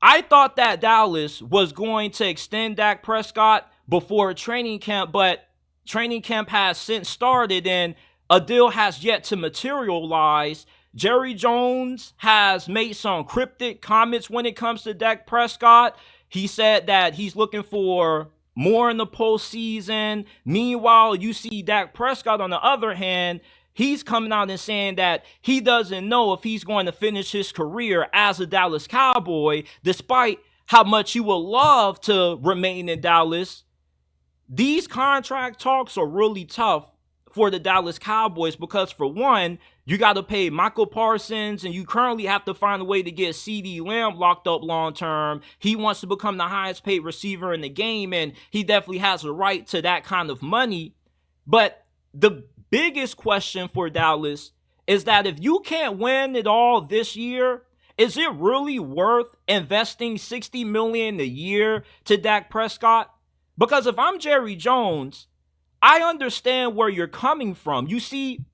I thought that Dallas was going to extend Dak Prescott before training camp, but training camp has since started and a deal has yet to materialize. Jerry Jones has made some cryptic comments when it comes to Dak Prescott. He said that he's looking for more in the postseason. Meanwhile, you see Dak Prescott on the other hand, he's coming out and saying that he doesn't know if he's going to finish his career as a Dallas Cowboy, despite how much he would love to remain in Dallas. These contract talks are really tough for the Dallas Cowboys because, for one, you got to pay Michael Parsons, and you currently have to find a way to get CeeDee Lamb locked up long term. He wants to become the highest paid receiver in the game, and he definitely has a right to that kind of money. But the biggest question for Dallas is that if you can't win it all this year, is it really worth investing $60 million a year to Dak Prescott? Because if I'm Jerry Jones, I understand where you're coming from. You see,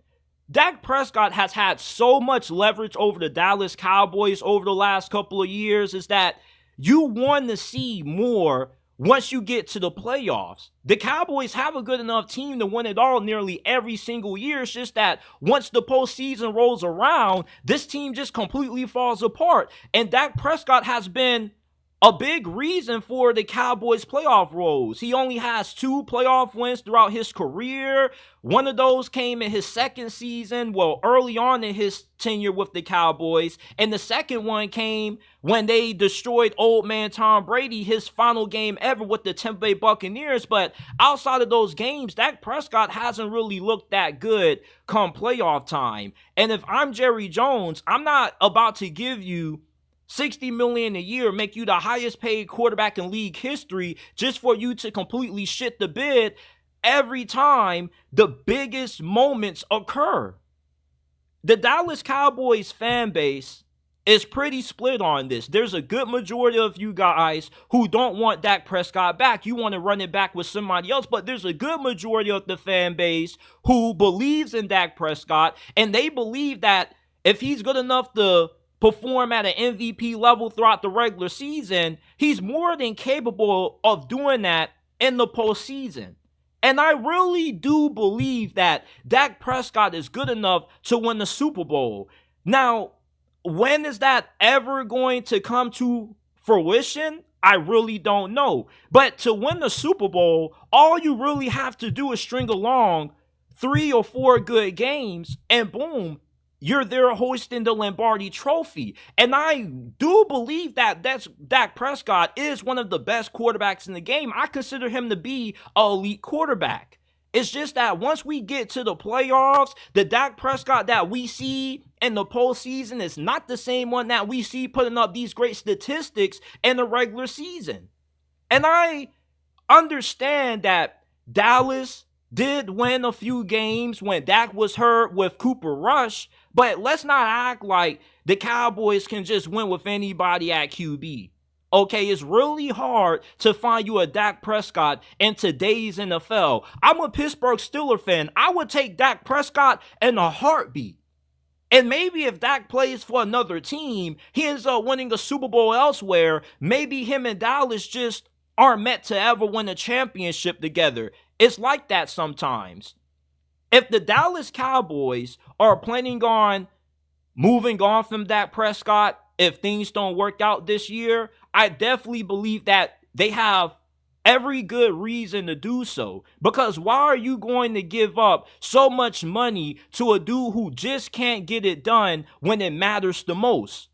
Dak Prescott has had so much leverage over the Dallas Cowboys over the last couple of years is that you want to see more once you get to the playoffs. The Cowboys have a good enough team to win it all nearly every single year. It's just that once the postseason rolls around, this team just completely falls apart. And Dak Prescott has been a big reason for the Cowboys' playoff roles. He only has 2 playoff wins throughout his career. One of those came in his second season, well, early on in his tenure with the Cowboys. And the second one came when they destroyed old man Tom Brady, his final game ever with the Tampa Bay Buccaneers. But outside of those games, Dak Prescott hasn't really looked that good come playoff time. And if I'm Jerry Jones, I'm not about to give you $60 million a year, make you the highest paid quarterback in league history just for you to completely shit the bed every time the biggest moments occur. The Dallas Cowboys fan base is pretty split on this. There's a good majority of you guys who don't want Dak Prescott back. You want to run it back with somebody else, but there's a good majority of the fan base who believes in Dak Prescott, and they believe that if he's good enough to perform at an MVP level throughout the regular season, he's more than capable of doing that in the postseason. And I really do believe that Dak Prescott is good enough to win the Super Bowl. Now, when is that ever going to come to fruition? I really don't know. But to win the Super Bowl, all you really have to do is string along 3 or 4 good games, and boom, you're there hoisting the Lombardi trophy. And I do believe that Dak Prescott is one of the best quarterbacks in the game. I consider him to be an elite quarterback. It's just that once we get to the playoffs, the Dak Prescott that we see in the postseason is not the same one that we see putting up these great statistics in the regular season. And I understand that Dallas did win a few games when Dak was hurt with Cooper Rush, but let's not act like the Cowboys can just win with anybody at QB. Okay, it's really hard to find you a Dak Prescott in today's NFL. I'm a Pittsburgh Steelers fan. I would take Dak Prescott in a heartbeat. And maybe if Dak plays for another team, he ends up winning a Super Bowl elsewhere. Maybe him and Dallas just aren't meant to ever win a championship together. It's like that sometimes. If the Dallas Cowboys are planning on moving on from Dak Prescott, if things don't work out this year, I definitely believe that they have every good reason to do so. Because why are you going to give up so much money to a dude who just can't get it done when it matters the most?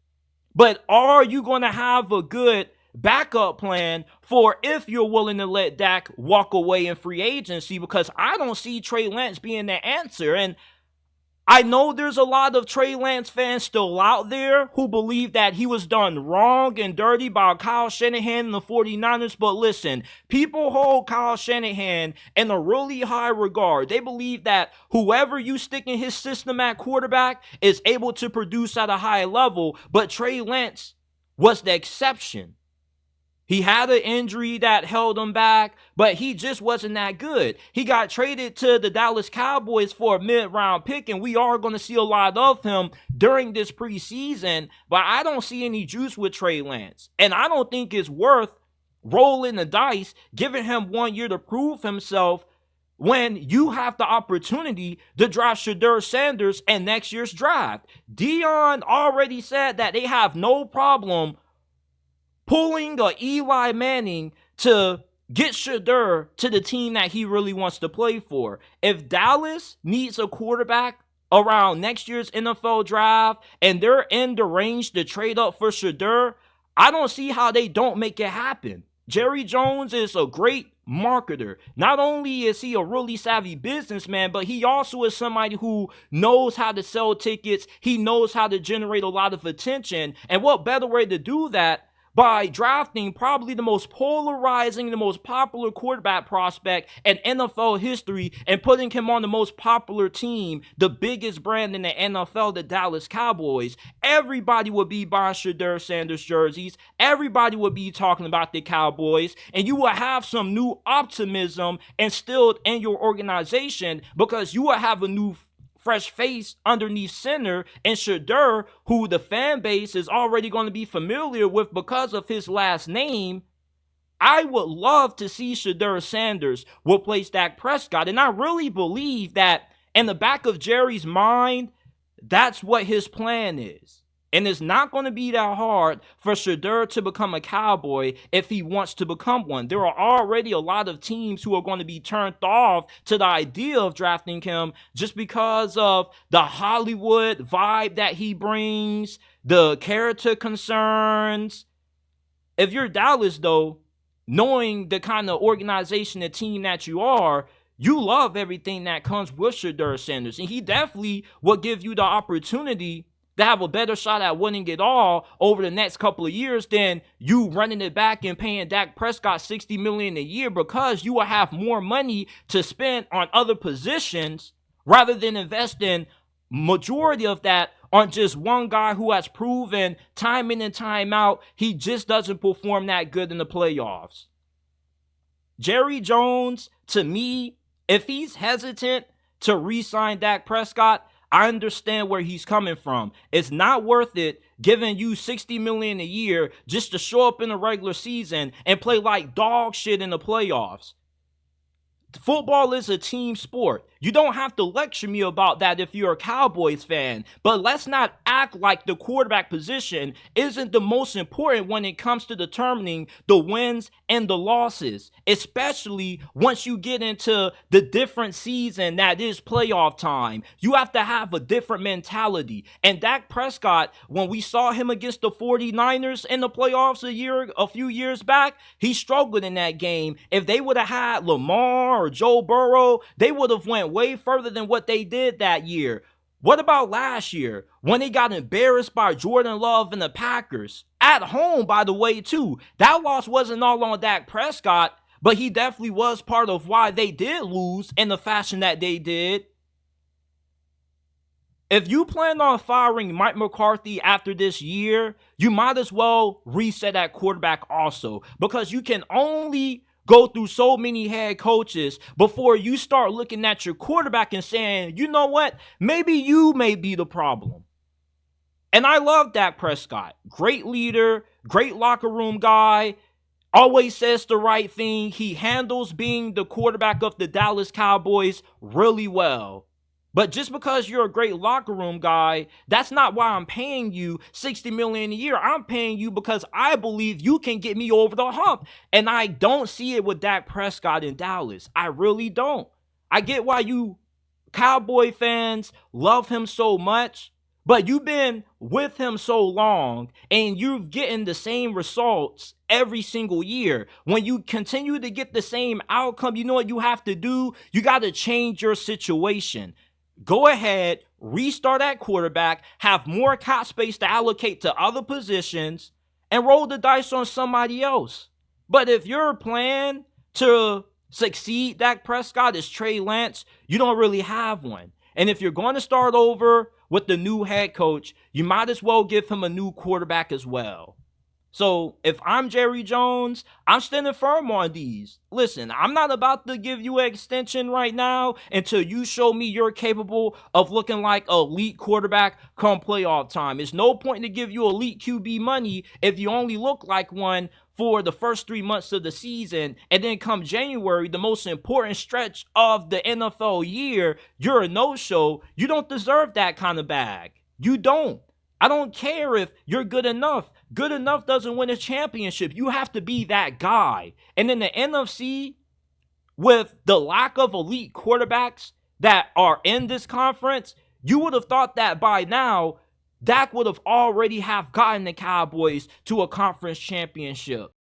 But are you going to have a good backup plan for if you're willing to let Dak walk away in free agency? Because I don't see Trey Lance being the answer. And I know there's a lot of Trey Lance fans still out there who believe that he was done wrong and dirty by Kyle Shanahan and the 49ers. But listen, people hold Kyle Shanahan in a really high regard. They believe that whoever you stick in his system at quarterback is able to produce at a high level. But Trey Lance was the exception. He had an injury that held him back, but he just wasn't that good. He got traded to the Dallas Cowboys for a mid-round pick, and we are going to see a lot of him during this preseason, but I don't see any juice with Trey Lance. And I don't think it's worth rolling the dice, giving him 1 year to prove himself when you have the opportunity to draft Shedeur Sanders in next year's draft. Dion already said that they have no problem pulling a Eli Manning to get Shedeur to the team that he really wants to play for. If Dallas needs a quarterback around next year's NFL draft and they're in the range to trade up for Shedeur, I don't see how they don't make it happen. Jerry Jones is a great marketer. Not only is he a really savvy businessman, but he also is somebody who knows how to sell tickets. He knows how to generate a lot of attention. And what better way to do that by drafting probably the most polarizing, the most popular quarterback prospect in NFL history and putting him on the most popular team, the biggest brand in the NFL, the Dallas Cowboys. Everybody would be buying Shedeur Sanders jerseys. Everybody would be talking about the Cowboys, and you will have some new optimism instilled in your organization because you will have a new fresh face underneath center and Shedeur, who the fan base is already going to be familiar with because of his last name. I would love to see Shedeur Sanders replace Dak Prescott, and I really believe that in the back of Jerry's mind, that's what his plan is. And it's not going to be that hard for Shedeur to become a Cowboy if he wants to become one. There are already a lot of teams who are going to be turned off to the idea of drafting him just because of the Hollywood vibe that he brings, the character concerns. If you're Dallas, though, knowing the kind of organization and team that you are, you love everything that comes with Shedeur Sanders. And he definitely will give you the opportunity to have a better shot at winning it all over the next couple of years than you running it back and paying Dak Prescott $60 million a year, because you will have more money to spend on other positions rather than investing majority of that on just one guy who has proven time in and time out he just doesn't perform that good in the playoffs. Jerry Jones, to me, if he's hesitant to re-sign Dak Prescott, I understand where he's coming from. It's not worth it giving you $60 million a year just to show up in the regular season and play like dog shit in the playoffs. Football is a team sport. You don't have to lecture me about that if you're a Cowboys fan, but let's not act like the quarterback position isn't the most important when it comes to determining the wins and the losses, especially once you get into the different season that is playoff time. You have to have a different mentality. And Dak Prescott, when we saw him against the 49ers in the playoffs a few years back, he struggled in that game. If they would have had Lamar or Joe Burrow, they would have went way further than what they did that year. What about last year when they got embarrassed by Jordan Love and the Packers? At home, by the way, too. That loss wasn't all on Dak Prescott, but he definitely was part of why they did lose in the fashion that they did. If you plan on firing Mike McCarthy after this year, you might as well reset at quarterback also, because you can only go through so many head coaches before you start looking at your quarterback and saying, you know what, maybe you may be the problem. And I love Dak Prescott. Great leader, great locker room guy, always says the right thing. He handles being the quarterback of the Dallas Cowboys really well. But just because you're a great locker room guy, that's not why I'm paying you $60 million a year. I'm paying you because I believe you can get me over the hump. And I don't see it with Dak Prescott in Dallas. I really don't. I get why you Cowboy fans love him so much, but you've been with him so long and you're getting the same results every single year. When you continue to get the same outcome, you know what you have to do? You got to change your situation. Go ahead, restart at quarterback, have more cap space to allocate to other positions, and roll the dice on somebody else. But if your plan to succeed Dak Prescott is Trey Lance, you don't really have one. And if you're going to start over with the new head coach, you might as well give him a new quarterback as well. So if I'm Jerry Jones, I'm standing firm on these. Listen, I'm not about to give you an extension right now until you show me you're capable of looking like an elite quarterback come playoff time. It's no point to give you elite QB money if you only look like one for the first 3 months of the season, and then come January, the most important stretch of the NFL year, you're a no-show. You don't deserve that kind of bag. You don't. I don't care if you're good enough. Good enough doesn't win a championship. You have to be that guy. And in the NFC, with the lack of elite quarterbacks that are in this conference, you would have thought that by now, Dak would have already have gotten the Cowboys to a conference championship.